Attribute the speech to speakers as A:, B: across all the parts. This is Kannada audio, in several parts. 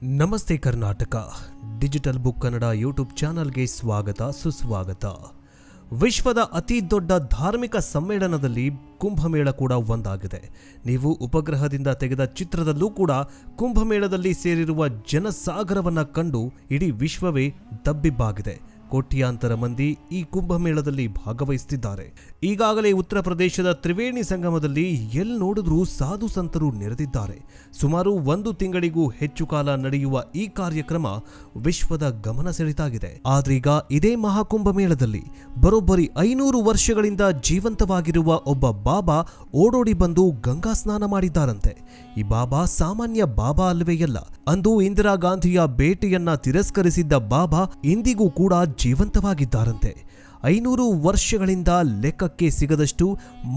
A: ನಮಸ್ತೆ Karnataka digital book Kannada YouTube ಚಾನಲ್ಗೆ ಸ್ವಾಗತ ಸುಸ್ವಾಗತ. ವಿಶ್ವದ ಅತಿ ದೊಡ್ಡ ಧಾರ್ಮಿಕ ಸಮ್ಮೇಳನದಲ್ಲಿ ಕುಂಭಮೇಳ ಕೂಡ ಒಂದಾಗಿದೆ. ನೀವು ಉಪಗ್ರಹದಿಂದ ತೆಗೆದ ಚಿತ್ರದಲ್ಲೂ ಕೂಡ ಕುಂಭಮೇಳದಲ್ಲಿ ಸೇರಿರುವ ಜನಸಾಗರವನ್ನು ಕಂಡು ಇಡೀ ವಿಶ್ವವೇ ದಬ್ಬಿಬ್ಬಾಗಿದೆ. ಕೋಟ್ಯಾಂತರ ಮಂದಿ ಈ ಕುಂಭಮೇಳದಲ್ಲಿ ಭಾಗವಹಿಸುತ್ತಿದ್ದಾರೆ. ಈಗಾಗಲೇ ಉತ್ತರ ಪ್ರದೇಶದ ತ್ರಿವೇಣಿ ಸಂಗಮದಲ್ಲಿ ಎಲ್ಲಿ ನೋಡಿದ್ರೂ ಸಾಧು ಸಂತರು ನೆರೆದಿದ್ದಾರೆ. ಸುಮಾರು 1 ತಿಂಗಳಿಗೂ ಹೆಚ್ಚು ಕಾಲ ನಡೆಯುವ ಈ ಕಾರ್ಯಕ್ರಮ ವಿಶ್ವದ ಗಮನ ಸೆಳೆತಾಗಿದೆ. ಆದ್ರೀಗ ಇದೇ ಮಹಾಕುಂಭಮೇಳದಲ್ಲಿ ಬರೋಬ್ಬರಿ 500 ವರ್ಷಗಳಿಂದ ಜೀವಂತವಾಗಿರುವ ಒಬ್ಬ ಬಾಬಾ ಓಡೋಡಿ ಬಂದು ಗಂಗಾ ಸ್ನಾನ ಮಾಡಿದ್ದಾರಂತೆ. ಈ ಬಾಬಾ ಸಾಮಾನ್ಯ ಬಾಬಾ ಅಲ್ಲವೇ ಅಲ್ಲ. ಅಂದು ಇಂದಿರಾ ಗಾಂಧಿಯ ಭೇಟಿಯನ್ನ ತಿರಸ್ಕರಿಸಿದ್ದ ಬಾಬಾ ಇಂದಿಗೂ ಕೂಡ ಜೀವಂತವಾಗಿದ್ದಾರಂತೆ. 500 ವರ್ಷಗಳಿಂದ ಲೆಕ್ಕಕ್ಕೆ ಸಿಗದಷ್ಟು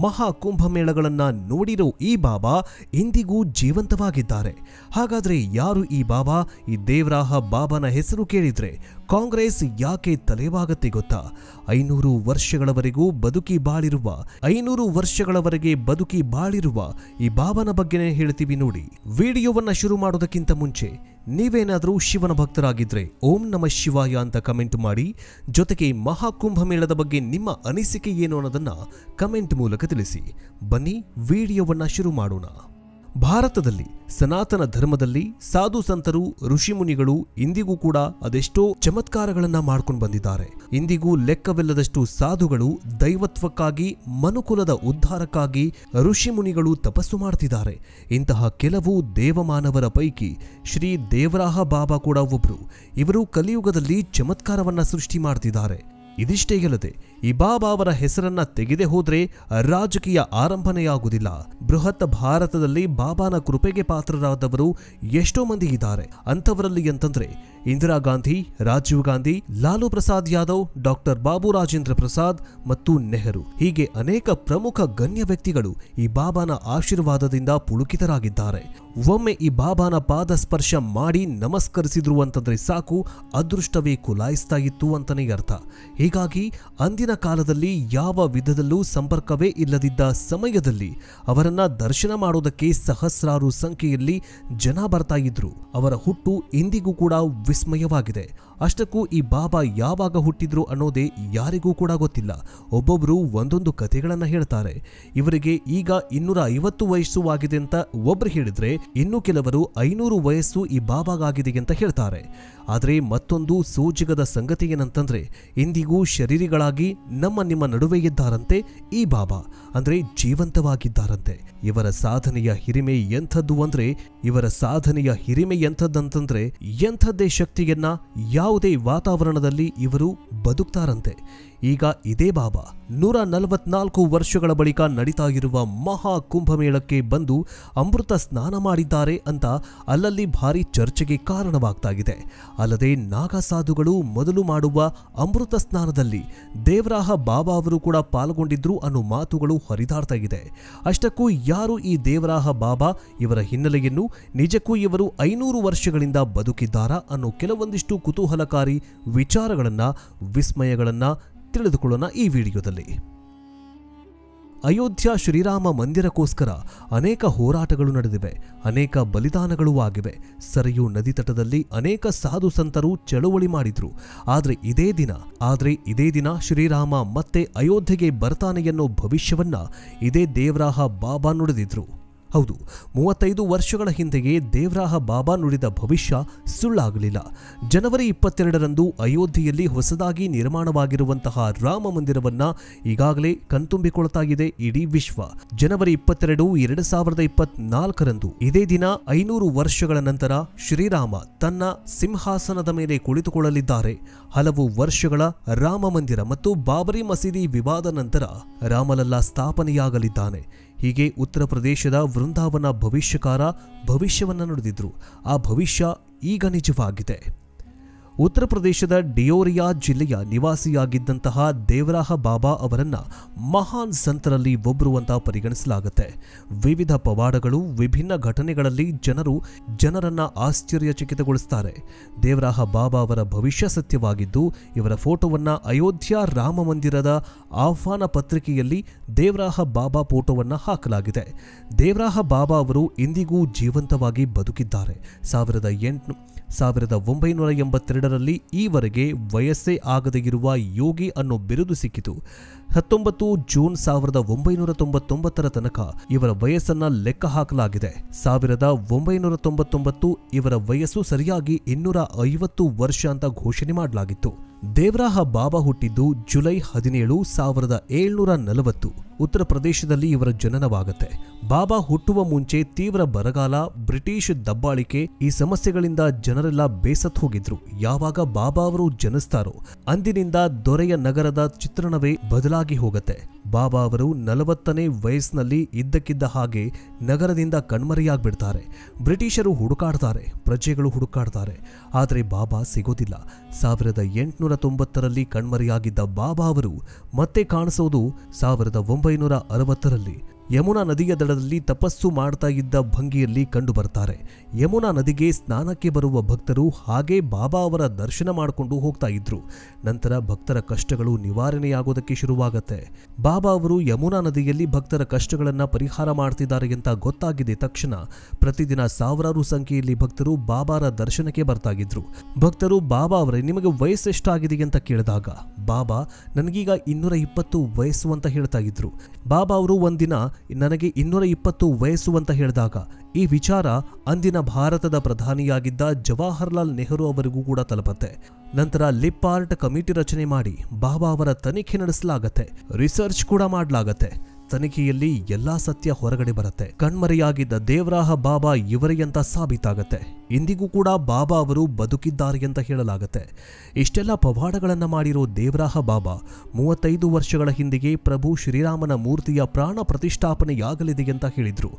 A: ಮಹಾ ಕುಂಭಮೇಳಗಳನ್ನು ನೋಡಿರೋ ಈ ಬಾಬಾ ಇಂದಿಗೂ ಜೀವಂತವಾಗಿದ್ದಾರೆ. ಹಾಗಾದ್ರೆ ಯಾರು ಈ ಬಾಬಾ? ಈ ದೇವರಾಹ ಬಾಬಾನ ಹೆಸರು ಕೇಳಿದ್ರೆ ಕಾಂಗ್ರೆಸ್ ಯಾಕೆ ತಲೆಬಾಗತ್ತೆ ಗೊತ್ತಾ? 500 ವರ್ಷಗಳವರೆಗೂ ಬದುಕಿ ಬಾಳಿರುವ ಈ ಬಾಬಾನ ಬಗ್ಗೆನೇ ಹೇಳ್ತೀವಿ ನೋಡಿ. ವಿಡಿಯೋವನ್ನ ಶುರು ಮಾಡೋದಕ್ಕಿಂತ ಮುಂಚೆ ನೀವೇನಾದರೂ ಶಿವನ ಭಕ್ತರಾಗಿದ್ರೆ ಓಂ ನಮಃ ಶಿವಾಯ ಅಂತ ಕಮೆಂಟ್ ಮಾಡಿ. ಜೊತೆಗೆ ಮಹಾಕುಂಭಮೇಳದ ಬಗ್ಗೆ ನಿಮ್ಮ ಅನಿಸಿಕೆ ಏನು ಅನ್ನೋದನ್ನ ಕಮೆಂಟ್ ಮೂಲಕ ತಿಳಿಸಿ. ಬನ್ನಿ ವಿಡಿಯೋವನ್ನ ಶುರು ಮಾಡೋಣ. ಭಾರತದಲ್ಲಿ ಸನಾತನ ಧರ್ಮದಲ್ಲಿ ಸಾಧು ಸಂತರು ಋಷಿಮುನಿಗಳು ಇಂದಿಗೂ ಕೂಡ ಅದೆಷ್ಟೋ ಚಮತ್ಕಾರಗಳನ್ನ ಮಾಡ್ಕೊಂಡು ಬಂದಿದ್ದಾರೆ. ಇಂದಿಗೂ ಲೆಕ್ಕವಿಲ್ಲದಷ್ಟು ಸಾಧುಗಳು ದೈವತ್ವಕ್ಕಾಗಿ ಮನುಕುಲದ ಉದ್ಧಾರಕ್ಕಾಗಿ ಋಷಿಮುನಿಗಳು ತಪಸ್ಸು ಮಾಡ್ತಿದ್ದಾರೆ. ಇಂತಹ ಕೆಲವು ದೇವಮಾನವರ ಪೈಕಿ ಶ್ರೀ ದೇವರಾಹ ಬಾಬಾ ಕೂಡ ಒಬ್ರು. ಇವರು ಕಲಿಯುಗದಲ್ಲಿ ಚಮತ್ಕಾರವನ್ನ ಸೃಷ್ಟಿ ಮಾಡ್ತಿದ್ದಾರೆ. ಇದಿಷ್ಟೇ ಅಲ್ಲದೆ ಈ ಬಾಬಾ ಅವರ ಹೆಸರನ್ನ ತೆಗೆದೇ ಹೋದ್ರೆ ರಾಜಕೀಯ ಆರಂಭನೆಯಾಗುವುದಿಲ್ಲ. ಬೃಹತ್ ಭಾರತದಲ್ಲಿ ಬಾಬಾನ ಕೃಪೆಗೆ ಪಾತ್ರರಾದವರು ಎಷ್ಟೋ ಮಂದಿ ಇದ್ದಾರೆ. ಅಂಥವರಲ್ಲಿ ಅಂತಂದ್ರೆ ಇಂದಿರಾ ಗಾಂಧಿ, ರಾಜೀವ್ ಗಾಂಧಿ, ಲಾಲು ಪ್ರಸಾದ್ ಯಾದವ್, ಡಾಕ್ಟರ್ ಬಾಬು ರಾಜೇಂದ್ರ ಪ್ರಸಾದ್ ಮತ್ತು ನೆಹರು, ಹೀಗೆ ಅನೇಕ ಪ್ರಮುಖ ಗಣ್ಯ ವ್ಯಕ್ತಿಗಳು ಈ ಬಾಬಾನ ಆಶೀರ್ವಾದದಿಂದ ಪುಳುಕಿತರಾಗಿದ್ದಾರೆ. ಒಮ್ಮೆ ಈ ಬಾಬಾನ ಪಾದ ಸ್ಪರ್ಶ ಮಾಡಿ ನಮಸ್ಕರಿಸಿದ್ರು ಅಂತಂದ್ರೆ ಸಾಕು, ಅದೃಷ್ಟವೇ ಕುಲಾಯಿಸ್ತಾ ಇತ್ತು ಅಂತಾನೆ ಅರ್ಥ. ಹೀಗಾಗಿ ಅಂದಿನ ಕಾಲದಲ್ಲಿ ಯಾವ ವಿಧದಲ್ಲೂ ಸಂಪರ್ಕವೇ ಇಲ್ಲದಿದ್ದ ಸಮಯದಲ್ಲಿ ಅವರನ್ನ ದರ್ಶನ ಮಾಡೋದಕ್ಕೆ ಸಹಸ್ರಾರು ಸಂಖ್ಯೆಯಲ್ಲಿ ಜನ ಬರ್ತಾ ಇದ್ರು. ಅವರ ಹುಟ್ಟು ಇಂದಿಗೂ ಕೂಡ ವಿಸ್ಮಯವಾಗಿದೆ. ಅಷ್ಟಕ್ಕೂ ಈ ಬಾಬಾ ಯಾವಾಗ ಹುಟ್ಟಿದ್ರು ಅನ್ನೋದೇ ಯಾರಿಗೂ ಕೂಡ ಗೊತ್ತಿಲ್ಲ. ಒಬ್ಬೊಬ್ರು ಒಂದೊಂದು ಕಥೆಗಳನ್ನ ಹೇಳ್ತಾರೆ. ಇವರಿಗೆ ಈಗ 250 ವಯಸ್ಸು ಆಗಿದೆ ಅಂತ ಒಬ್ರು ಹೇಳಿದ್ರೆ, ಇನ್ನು ಕೆಲವರು 500 ವಯಸ್ಸು ಈ ಬಾಬಾಗಾಗಿದೆ ಅಂತ ಹೇಳ್ತಾರೆ. ಆದರೆ ಮತ್ತೊಂದು ಸೋಜಿಗದ ಸಂಗತಿ ಏನಂತಂದ್ರೆ, ಇಂದಿಗೂ ಶರೀರಿಗಳಾಗಿ ನಿಮ್ಮ ನಡುವೆ ಇದ್ದಾರಂತೆ ಈ ಬಾಬಾ, ಅಂದ್ರೆ ಜೀವಂತವಾಗಿದ್ದಾರಂತೆ. ಇವರ ಸಾಧನೆಯ ಹಿರಿಮೆ ಎಂಥದ್ದಂತಂದ್ರೆ ಎಂಥದ್ದೇ ಶಕ್ತಿಯನ್ನ ಯಾವುದೇ ವಾತಾವರಣದಲ್ಲಿ ಇವರು ಬದುಕ್ತಾರಂತೆ. ಈಗ ಇದೇ ಬಾಬಾ 144 ವರ್ಷಗಳ ಬಳಿಕ ನಡೀತಾ ಇರುವ ಮಹಾ ಕುಂಭಮೇಳಕ್ಕೆ ಬಂದು ಅಮೃತ ಸ್ನಾನ ಮಾಡಿದ್ದಾರೆ ಅಂತ ಅಲ್ಲಲ್ಲಿ ಭಾರಿ ಚರ್ಚೆಗೆ ಕಾರಣವಾಗ್ತಾ ಇದೆ. ಅಲ್ಲದೆ ನಾಗಾ ಸಾಧುಗಳು ಮೊದಲು ಮಾಡುವ ಅಮೃತ ಸ್ನಾನದಲ್ಲಿ ದೇವರಾಹ ಬಾಬಾ ಅವರು ಕೂಡ ಪಾಲ್ಗೊಂಡಿದ್ರು ಅನ್ನೋ ಮಾತುಗಳು ಹರಿದಾಡ್ತಾ ಇದೆ. ಅಷ್ಟಕ್ಕೂ ಯಾರು ಈ ದೇವರಾಹ ಬಾಬಾ? ಇವರ ಹಿನ್ನೆಲೆಯನ್ನು, ನಿಜಕ್ಕೂ ಇವರು 500 ವರ್ಷಗಳಿಂದ ಬದುಕಿದ್ದಾರಾ ಅನ್ನೋ ಕೆಲವೊಂದಿಷ್ಟು ಕುತೂಹಲಕಾರಿ ವಿಚಾರಗಳನ್ನ, ವಿಸ್ಮಯಗಳನ್ನ ತಿಳಿದುಕೊಳ್ಳೋಣ ಈ ವಿಡಿಯೋದಲ್ಲಿ. ಅಯೋಧ್ಯ ಶ್ರೀರಾಮ ಮಂದಿರಕ್ಕೋಸ್ಕರ ಅನೇಕ ಹೋರಾಟಗಳು ನಡೆದಿವೆ, ಅನೇಕ ಬಲಿದಾನಗಳೂ ಆಗಿವೆ. ಸರಯೂ ನದಿ ತಟದಲ್ಲಿ ಅನೇಕ ಸಾಧು ಸಂತರು ಚಳುವಳಿ ಮಾಡಿದ್ರು. ಆದ್ರೆ ಇದೇ ದಿನ ಶ್ರೀರಾಮ ಮತ್ತೆ ಅಯೋಧ್ಯೆಗೆ ಬರ್ತಾನೆ ಎನ್ನೋ ಭವಿಷ್ಯವನ್ನ ಇದೇ ದೇವರಾಹ ಬಾಬಾ ನುಡಿದಿದ್ರು. ಹೌದು, 35 ವರ್ಷಗಳ ಹಿಂದೆಯೇ ದೇವರಾಹ ಬಾಬಾ ನುಡಿದ ಭವಿಷ್ಯ ಸುಳ್ಳಾಗಲಿಲ್ಲ. ಜನವರಿ 22ರಂದು ಅಯೋಧ್ಯೆಯಲ್ಲಿ ಹೊಸದಾಗಿ ನಿರ್ಮಾಣವಾಗಿರುವಂತಹ ರಾಮ ಮಂದಿರವನ್ನ ಈಗಾಗಲೇ ಕಣ್ತುಂಬಿಕೊಳ್ತಾ ಇದೆ ಇಡೀ ವಿಶ್ವ. ಜನವರಿ 22, 2024ರಂದು ಇದೇ ದಿನ 500 ವರ್ಷಗಳ ನಂತರ ಶ್ರೀರಾಮ ತನ್ನ ಸಿಂಹಾಸನದ ಮೇಲೆ ಕುಳಿತುಕೊಳ್ಳಲಿದ್ದಾರೆ. ಹಲವು ವರ್ಷಗಳ ರಾಮ ಮಂದಿರ ಮತ್ತು ಬಾಬರಿ ಮಸೀದಿ ವಿವಾದ ನಂತರ ರಾಮಲಲ್ಲಾ ಸ್ಥಾಪನೆಯಾಗಲಿದ್ದಾನೆ. ಹೀಗೆ ಉತ್ತರ ಪ್ರದೇಶದ ವೃಂದಾವನ ಭವಿಷ್ಯಕಾರ ಭವಿಷ್ಯವನ್ನ ನುಡಿದಿದ್ರು. ಆ ಭವಿಷ್ಯ ಈಗ ನಿಜವಾಗಿದೆ. ಉತ್ತರ ಪ್ರದೇಶದ ಡಿಯೋರಿಯಾ ಜಿಲ್ಲೆಯ ನಿವಾಸಿಯಾಗಿದ್ದಂತಹ ದೇವರಾಹ ಬಾಬಾ ಅವರನ್ನ ಮಹಾನ್ ಸಂತರಲ್ಲಿ ಒಬ್ಬರು ಅಂತ ಪರಿಗಣಿಸಲಾಗುತ್ತೆ. ವಿವಿಧ ಪವಾಡಗಳು, ವಿಭಿನ್ನ ಘಟನೆಗಳಲ್ಲಿ ಜನರನ್ನ ಆಶ್ಚರ್ಯಚಕಿತಗೊಳಿಸುತ್ತಾರೆ. ದೇವರಾಹ ಬಾಬಾ ಅವರ ಭವಿಷ್ಯ ಸತ್ಯವಾಗಿದ್ದು, ಇವರ ಫೋಟೋವನ್ನ ಅಯೋಧ್ಯ ರಾಮ ಮಂದಿರದ ಆಹ್ವಾನ ಪತ್ರಿಕೆಯಲ್ಲಿ ದೇವರಾಹ ಬಾಬಾ ಫೋಟೋವನ್ನ ಹಾಕಲಾಗಿದೆ. ದೇವರಾಹ ಬಾಬಾ ಅವರು ಇಂದಿಗೂ ಜೀವಂತವಾಗಿ ಬದುಕಿದ್ದಾರೆ. 1982ರಲ್ಲಿ ಈವರೆಗೆ ವಯಸ್ಸೇ ಆಗದೇ ಇರುವ ಯೋಗಿ ಅನ್ನೋ ಬಿರುದು ಸಿಕ್ಕಿತು. 19 ಜೂನ್ 1999ರ ತನಕ ಇವರ ವಯಸ್ಸನ್ನ ಲೆಕ್ಕ ಹಾಕಲಾಗಿದೆ. 1999 ಇವರ ವಯಸ್ಸು ಸರಿಯಾಗಿ 250 ವರ್ಷ ಅಂತ ಘೋಷಣೆ ಮಾಡಲಾಗಿತ್ತು. ದೇವರಾಹ ಬಾಬಾ ಹುಟ್ಟಿದ್ದು ಜುಲೈ 17, 1740 ಉತ್ತರ ಪ್ರದೇಶದಲ್ಲಿ ಇವರ ಜನನವಾಗುತ್ತೆ. ಬಾಬಾ ಹುಟ್ಟುವ ಮುಂಚೆ ತೀವ್ರ ಬರಗಾಲ, ಬ್ರಿಟಿಷ್ ದಬ್ಬಾಳಿಕೆ, ಈ ಸಮಸ್ಯೆಗಳಿಂದ ಜನರೆಲ್ಲ ಬೇಸತ್ತು ಹೋಗಿದ್ರು. ಯಾವಾಗ ಬಾಬಾ ಅವರು ಜನಿಸ್ತಾರೋ ಅಂದಿನಿಂದ ದೊರೆಯ ನಗರದ ಚಿತ್ರಣವೇ ಬದಲಾಗಿ ಹೋಗುತ್ತೆ. ಬಾಬಾ ಅವರು 40ನೇ ವಯಸ್ಸಿನಲ್ಲಿ ಇದ್ದಕ್ಕಿದ್ದ ಹಾಗೆ ನಗರದಿಂದ ಕಣ್ಮರೆಯಾಗ್ಬಿಡ್ತಾರೆ. ಬ್ರಿಟಿಷರು ಹುಡುಕಾಡ್ತಾರೆ, ಪ್ರಜೆಗಳು ಹುಡುಕಾಡ್ತಾರೆ, ಆದರೆ ಬಾಬಾ ಸಿಗೋದಿಲ್ಲ. 1890ರಲ್ಲಿ ಕಣ್ಮರೆಯಾಗಿದ್ದ ಬಾಬಾ ಅವರು ಮತ್ತೆ ಕಾಣಿಸೋದು 1960ರಲ್ಲಿ ಯಮುನಾ ನದಿಯ ದಡದಲ್ಲಿ ತಪಸ್ಸು ಮಾಡ್ತಾ ಇದ್ದ ಭಂಗಿಯಲ್ಲಿ ಕಂಡು ಬರ್ತಾರೆ. ಯಮುನಾ ನದಿಗೆ ಸ್ನಾನಕ್ಕೆ ಬರುವ ಭಕ್ತರು ಹಾಗೆ ಬಾಬಾ ಅವರ ದರ್ಶನ ಮಾಡಿಕೊಂಡು ಹೋಗ್ತಾ ಇದ್ರು. ನಂತರ ಭಕ್ತರ ಕಷ್ಟಗಳು ನಿವಾರಣೆಯಾಗೋದಕ್ಕೆ ಶುರುವಾಗತ್ತೆ. ಬಾಬಾ ಅವರು ಯಮುನಾ ನದಿಯಲ್ಲಿ ಭಕ್ತರ ಕಷ್ಟಗಳನ್ನ ಪರಿಹಾರ ಮಾಡ್ತಿದ್ದಾರೆ ಅಂತ ಗೊತ್ತಾಗಿದೆ ತಕ್ಷಣ ಪ್ರತಿದಿನ ಸಾವಿರಾರು ಸಂಖ್ಯೆಯಲ್ಲಿ ಭಕ್ತರು ಬಾಬಾರ ದರ್ಶನಕ್ಕೆ ಬರ್ತಾ ಇದ್ರು. ಭಕ್ತರು ಬಾಬಾ ಅವರೇ ನಿಮಗೆ ವಯಸ್ಸೆಷ್ಟಾಗಿದೆ ಅಂತ ಕೇಳಿದಾಗ ಬಾಬಾ ನನಗೀಗ 220 ವಯಸ್ಸು ಅಂತ ಹೇಳ್ತಾ ಇದ್ರು. ಬಾಬಾ ಅವರು ಒಂದಿನ ನನಗೆ 220 ವಯಸ್ಸು ಅಂತ ಹೇಳಿದಾಗ ಈ ವಿಚಾರ ಅಂದಿನ ಭಾರತದ ಪ್ರಧಾನಿಯಾಗಿದ್ದ ಜವಾಹರ್ಲಾಲ್ ನೆಹರು ಅವರಿಗೂ ಕೂಡ ತಲುಪತ್ತೆ. ನಂತರ ಲಿಪ್ ಆರ್ಟ್ ಕಮಿಟಿ ರಚನೆ ಮಾಡಿ ಬಾಬಾ ಅವರ ತನಿಖೆ ನಡೆಸಲಾಗತ್ತೆ, ರಿಸರ್ಚ್ ಕೂಡ ಮಾಡಲಾಗತ್ತೆ. ತನಿಖೆಯಲ್ಲಿ ಎಲ್ಲಾ ಸತ್ಯ ಹೊರಗಡೆ ಬರುತ್ತೆ. ಕಣ್ಮರೆಯಾಗಿದ್ದ ದೇವರಾಹ ಬಾಬಾ ಇವರೇ ಅಂತ ಸಾಬೀತಾಗತ್ತೆ. ಇಂದಿಗೂ ಕೂಡ ಬಾಬಾ ಅವರು ಬದುಕಿದ್ದಾರೆ ಅಂತ ಹೇಳಲಾಗತ್ತೆ. ಇಷ್ಟೆಲ್ಲ ಪವಾಡಗಳನ್ನ ಮಾಡಿರೋ ದೇವರಾಹ ಬಾಬಾ 35 ವರ್ಷಗಳ ಹಿಂದೆಯೇ ಪ್ರಭು ಶ್ರೀರಾಮನ ಮೂರ್ತಿಯ ಪ್ರಾಣ ಪ್ರತಿಷ್ಠಾಪನೆಯಾಗಲಿದೆ ಅಂತ ಹೇಳಿದ್ರು.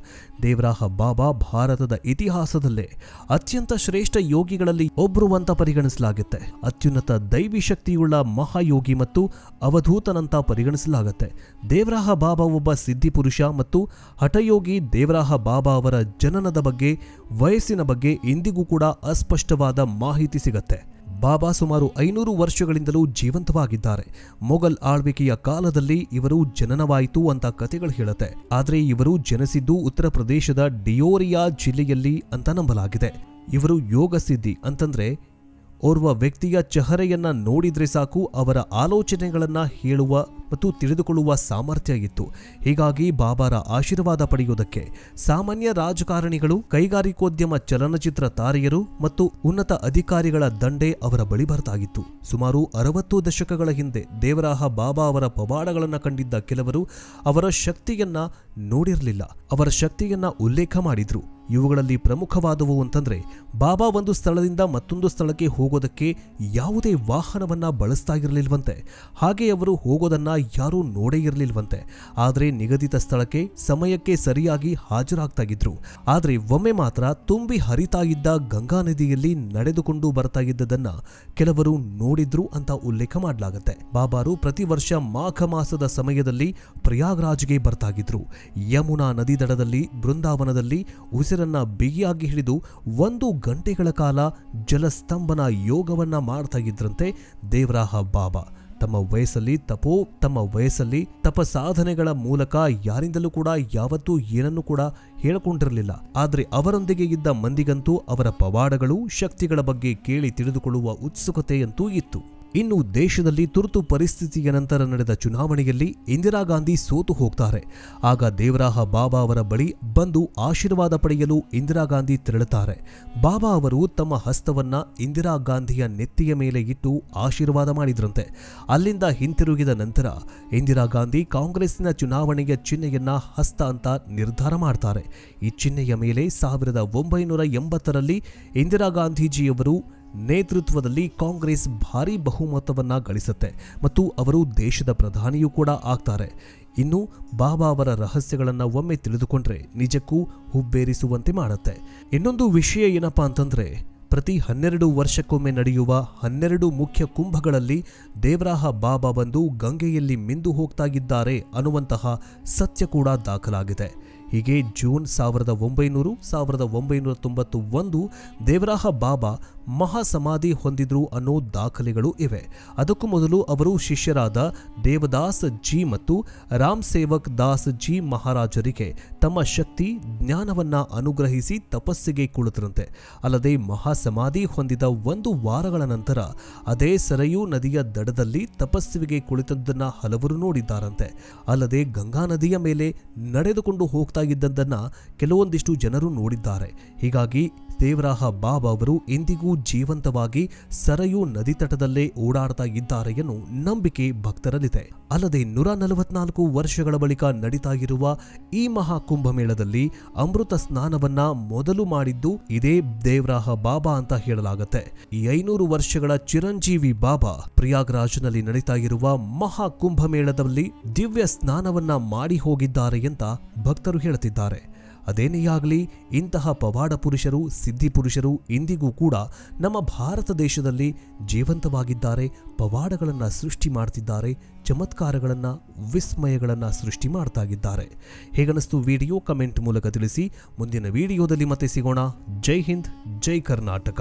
A: ದೇವರಾಹ ಬಾಬಾ ಭಾರತದ ಇತಿಹಾಸದಲ್ಲೇ ಅತ್ಯಂತ ಶ್ರೇಷ್ಠ ಯೋಗಿಗಳಲ್ಲಿ ಒಬ್ರು ಅಂತ ಪರಿಗಣಿಸಲಾಗುತ್ತೆ. ಅತ್ಯುನ್ನತ ದೈವಿ ಶಕ್ತಿಯುಳ್ಳ ಮಹಾಯೋಗಿ ಮತ್ತು ಅವಧೂತನಂತ ಪರಿಗಣಿಸಲಾಗುತ್ತೆ. ದೇವರಾಹ ಬಾಬಾ ಒಬ್ಬ ಸಿದ್ಧಿಪುರುಷ ಮತ್ತು ಹಠಯೋಗಿ. ದೇವರಾಹ ಬಾಬಾ ಅವರ ಜನನದ ಬಗ್ಗೆ, ವಯಸ್ಸಿನ ಬಗ್ಗೆ ಇಂದಿಗೂ ಕೂಡ ಅಸ್ಪಷ್ಟವಾದ ಮಾಹಿತಿ ಸಿಗತ್ತೆ. ಬಾಬಾ ಸುಮಾರು 500 ವರ್ಷಗಳಿಂದಲೂ ಜೀವಂತವಾಗಿದ್ದಾರೆ. ಮೊಘಲ್ ಆಳ್ವಿಕೆಯ ಕಾಲದಲ್ಲಿ ಇವರು ಜನನವಾಯಿತು ಅಂತ ಕಥೆಗಳು ಹೇಳುತ್ತೆ. ಆದರೆ ಇವರು ಜನಿಸಿದ್ದು ಉತ್ತರ ಪ್ರದೇಶದ ಡಿಯೋರಿಯಾ ಜಿಲ್ಲೆಯಲ್ಲಿ ಅಂತ ನಂಬಲಾಗಿದೆ. ಇವರು ಯೋಗ ಸಿದ್ಧಿ ಅಂತಂದ್ರೆ ಓರ್ವ ವ್ಯಕ್ತಿಯ ಚಹರೆಯನ್ನ ನೋಡಿದ್ರೆ ಸಾಕು ಅವರ ಆಲೋಚನೆಗಳನ್ನ ಹೇಳುವ ಮತ್ತು ತಿಳಿದುಕೊಳ್ಳುವ ಸಾಮರ್ಥ್ಯ ಇತ್ತು. ಹೀಗಾಗಿ ಬಾಬಾರ ಆಶೀರ್ವಾದ ಪಡೆಯುವುದಕ್ಕೆ ಸಾಮಾನ್ಯ ರಾಜಕಾರಣಿಗಳು, ಕೈಗಾರಿಕೋದ್ಯಮ, ಚಲನಚಿತ್ರ ತಾರೆಯರು ಮತ್ತು ಉನ್ನತ ಅಧಿಕಾರಿಗಳ ದಂಡೆ ಅವರ ಬಳಿ ಬರ್ತಾಗಿತ್ತು. ಸುಮಾರು 60 ದಶಕಗಳ ಹಿಂದೆ ದೇವರಾಹ ಬಾಬಾ ಅವರ ಪವಾಡಗಳನ್ನು ಕಂಡಿದ್ದ ಕೆಲವರು ಅವರ ಶಕ್ತಿಯನ್ನ ನೋಡಿರಲಿಲ್ಲ, ಅವರ ಶಕ್ತಿಯನ್ನ ಉಲ್ಲೇಖ ಮಾಡಿದ್ರು. ಇವುಗಳಲ್ಲಿ ಪ್ರಮುಖವಾದವು ಅಂತಂದ್ರೆ ಬಾಬಾ ಒಂದು ಸ್ಥಳದಿಂದ ಮತ್ತೊಂದು ಸ್ಥಳಕ್ಕೆ ಹೋಗೋದಕ್ಕೆ ಯಾವುದೇ ವಾಹನವನ್ನ ಬಳಸ್ತಾ ಇರಲಿಲ್ವಂತೆ. ಹಾಗೆ ಅವರು ಹೋಗೋದನ್ನ ಯಾರೂ ನೋಡೇ ಇರಲಿಲ್ವಂತೆ. ಆದರೆ ನಿಗದಿತ ಸ್ಥಳಕ್ಕೆ ಸಮಯಕ್ಕೆ ಸರಿಯಾಗಿ ಹಾಜರಾಗ್ತಾ ಇದ್ರು. ಆದ್ರೆ ಒಮ್ಮೆ ಮಾತ್ರ ತುಂಬಿ ಹರಿತಾ ಇದ್ದ ಗಂಗಾ ನದಿಯಲ್ಲಿ ನಡೆದುಕೊಂಡು ಬರ್ತಾ ಇದ್ದದನ್ನ ಕೆಲವರು ನೋಡಿದ್ರು ಅಂತ ಉಲ್ಲೇಖ ಮಾಡಲಾಗುತ್ತೆ. ಬಾಬಾರು ಪ್ರತಿ ವರ್ಷ ಮಾಘ ಮಾಸದ ಸಮಯದಲ್ಲಿ ಪ್ರಯಾಗ್ರಾಜ್ಗೆ ಬರ್ತಾಗಿದ್ರು. ಯಮುನಾ ನದಿ ದಡದಲ್ಲಿ ಬೃಂದಾವನದಲ್ಲಿ ಉಸಿರನ್ನ ಬಿಗಿಯಾಗಿ ಹಿಡಿದು 1 ಗಂಟೆಗಳ ಕಾಲ ಜಲಸ್ತಂಭನ ಯೋಗವನ್ನ ಮಾಡ್ತಾ ಇದ್ರಂತೆ ದೇವರಾಹ ಬಾಬಾ. ತಮ್ಮ ವಯಸ್ಸಲ್ಲಿ ತಪ ಸಾಧನೆಗಳ ಮೂಲಕ ಯಾರಿಂದಲೂ ಕೂಡ ಯಾವತ್ತೂ ಏನನ್ನು ಕೂಡ ಹೇಳಿಕೊಂಡಿರಲಿಲ್ಲ. ಆದರೆ ಅವರೊಂದಿಗೆ ಇದ್ದ ಮಂದಿಗಂತೂ ಅವರ ಪವಾಡಗಳು, ಶಕ್ತಿಗಳ ಬಗ್ಗೆ ಕೇಳಿ ತಿಳಿದುಕೊಳ್ಳುವ ಉತ್ಸುಕತೆಯಂತೂ ಇತ್ತು. ಇನ್ನು ದೇಶದಲ್ಲಿ ತುರ್ತು ಪರಿಸ್ಥಿತಿಯ ನಂತರ ನಡೆದ ಚುನಾವಣೆಯಲ್ಲಿ ಇಂದಿರಾ ಗಾಂಧಿ ಸೋತು ಹೋಗ್ತಾರೆ. ಆಗ ದೇವರಾಹ ಬಾಬಾ ಅವರ ಬಳಿ ಬಂದು ಆಶೀರ್ವಾದ ಪಡೆಯಲು ಇಂದಿರಾ ಗಾಂಧಿ ತೆರಳುತ್ತಾರೆ. ಬಾಬಾ ಅವರು ತಮ್ಮ ಹಸ್ತವನ್ನ ಇಂದಿರಾ ಗಾಂಧಿಯ ನೆತ್ತಿಯ ಮೇಲೆ ಇಟ್ಟು ಆಶೀರ್ವಾದ ಮಾಡಿದ್ರಂತೆ. ಅಲ್ಲಿಂದ ಹಿಂತಿರುಗಿದ ನಂತರ ಇಂದಿರಾ ಗಾಂಧಿ ಕಾಂಗ್ರೆಸ್ಸಿನ ಚುನಾವಣೆಯ ಚಿಹ್ನೆಯನ್ನ ಹಸ್ತ ಅಂತ ನಿರ್ಧಾರ ಮಾಡ್ತಾರೆ. ಈ ಚಿಹ್ನೆಯ ಮೇಲೆ 1980ರಲ್ಲಿ ಇಂದಿರಾ ಗಾಂಧೀಜಿಯವರು ನೇತೃತ್ವದಲ್ಲಿ ಕಾಂಗ್ರೆಸ್ ಭಾರೀ ಬಹುಮತವನ್ನ ಗಳಿಸುತ್ತೆ ಮತ್ತು ಅವರು ದೇಶದ ಪ್ರಧಾನಿಯೂ ಕೂಡ ಆಗ್ತಾರೆ. ಇನ್ನು ಬಾಬಾ ಅವರ ರಹಸ್ಯಗಳನ್ನು ಒಮ್ಮೆ ತಿಳಿದುಕೊಂಡ್ರೆ ನಿಜಕ್ಕೂ ಹುಬ್ಬೇರಿಸುವಂತೆ ಮಾಡುತ್ತೆ. ಇನ್ನೊಂದು ವಿಷಯ ಏನಪ್ಪಾ ಅಂತಂದ್ರೆ ಪ್ರತಿ 12 ವರ್ಷಕ್ಕೊಮ್ಮೆ ನಡೆಯುವ 12 ಮುಖ್ಯ ಕುಂಭಗಳಲ್ಲಿ ದೇವರಾಹ ಬಾಬಾ ಬಂದು ಗಂಗೆಯಲ್ಲಿ ಮಿಂದು ಹೋಗ್ತಾ ಇದ್ದಾರೆ ಅನ್ನುವಂತಹ ಸತ್ಯ ಕೂಡ ದಾಖಲಾಗಿದೆ. ಹೀಗೆ ಜೂನ್ 1991 ದೇವರಾಹ ಬಾಬಾ ಮಹಾಸಮಾಧಿ ಹೊಂದಿದ್ರು ಅನ್ನೋ ದಾಖಲೆಗಳು ಇವೆ. ಅದಕ್ಕೂ ಮೊದಲು ಅವರು ಶಿಷ್ಯರಾದ ದೇವದಾಸ್ ಜಿ ಮತ್ತು ರಾಮ್ ಸೇವಕ್ ದಾಸ್ ಜಿ ಮಹಾರಾಜರಿಗೆ ತಮ್ಮ ಶಕ್ತಿ ಜ್ಞಾನವನ್ನ ಅನುಗ್ರಹಿಸಿ ತಪಸ್ಸಿಗೆ ಕುಳಿತರಂತೆ. ಅಲ್ಲದೆ ಮಹಾಸಮಾಧಿ ಹೊಂದಿದ 1 ವಾರಗಳ ನಂತರ ಅದೇ ಸರಯೂ ನದಿಯ ದಡದಲ್ಲಿ ತಪಸ್ಸಿಗೆ ಕುಳಿತದ್ದನ್ನ ಹಲವರು ನೋಡಿದ್ದಾರಂತೆ. ಅಲ್ಲದೆ ಗಂಗಾ ನದಿಯ ಮೇಲೆ ನಡೆದುಕೊಂಡು ಹೋಗ್ತಾ ಇದ್ದದ್ದನ್ನ ಕೆಲವೊಂದಿಷ್ಟು ಜನರು ನೋಡಿದ್ದಾರೆ. ಹೀಗಾಗಿ ದೇವರಾಹ ಬಾಬಾ ಅವರು ಇಂದಿಗೂ ಜೀವಂತವಾಗಿ ಸರಯೂ ನದಿ ತಟದಲ್ಲೇ ಓಡಾಡ್ತಾ ಇದ್ದಾರೆ ಎನ್ನುವ ನಂಬಿಕೆ ಭಕ್ತರಲ್ಲಿದೆ. ಅಲ್ಲದೆ 144 ವರ್ಷಗಳ ಬಳಿಕ ನಡೀತಾ ಇರುವ ಈ ಮಹಾಕುಂಭಮೇಳದಲ್ಲಿ ಅಮೃತ ಸ್ನಾನವನ್ನ ಮೊದಲು ಮಾಡಿದ್ದು ಇದೇ ದೇವರಾಹ ಬಾಬಾ ಅಂತ ಹೇಳಲಾಗುತ್ತೆ. ಈ 500 ವರ್ಷಗಳ ಚಿರಂಜೀವಿ ಬಾಬಾ ಪ್ರಯಾಗ್ರಾಜ್ನಲ್ಲಿ ನಡೀತಾ ಇರುವ ಮಹಾಕುಂಭಮೇಳದಲ್ಲಿ ದಿವ್ಯ ಸ್ನಾನವನ್ನ ಮಾಡಿ ಹೋಗಿದ್ದಾರೆ ಅಂತ ಭಕ್ತರು ಹೇಳುತ್ತಿದ್ದಾರೆ. ಅದೇನೇ ಆಗಲಿ, ಇಂತಹ ಪವಾಡ ಪುರುಷರು, ಸಿದ್ಧಿ ಪುರುಷರು ಇಂದಿಗೂ ಕೂಡ ನಮ್ಮ ಭಾರತ ದೇಶದಲ್ಲಿ ಜೀವಂತವಾಗಿದ್ದಾರೆ. ಪವಾಡಗಳನ್ನು ಸೃಷ್ಟಿ ಮಾಡ್ತಿದ್ದಾರೆ, ಚಮತ್ಕಾರಗಳನ್ನು, ವಿಸ್ಮಯಗಳನ್ನು ಸೃಷ್ಟಿ ಮಾಡ್ತಾ ಇದ್ದಾರೆ. ಹೇಗನ್ನಿಸ್ತು ವಿಡಿಯೋ ಕಮೆಂಟ್ ಮೂಲಕ ತಿಳಿಸಿ. ಮುಂದಿನ ವಿಡಿಯೋದಲ್ಲಿ ಮತ್ತೆ ಸಿಗೋಣ. ಜೈ ಹಿಂದ್, ಜೈ ಕರ್ನಾಟಕ.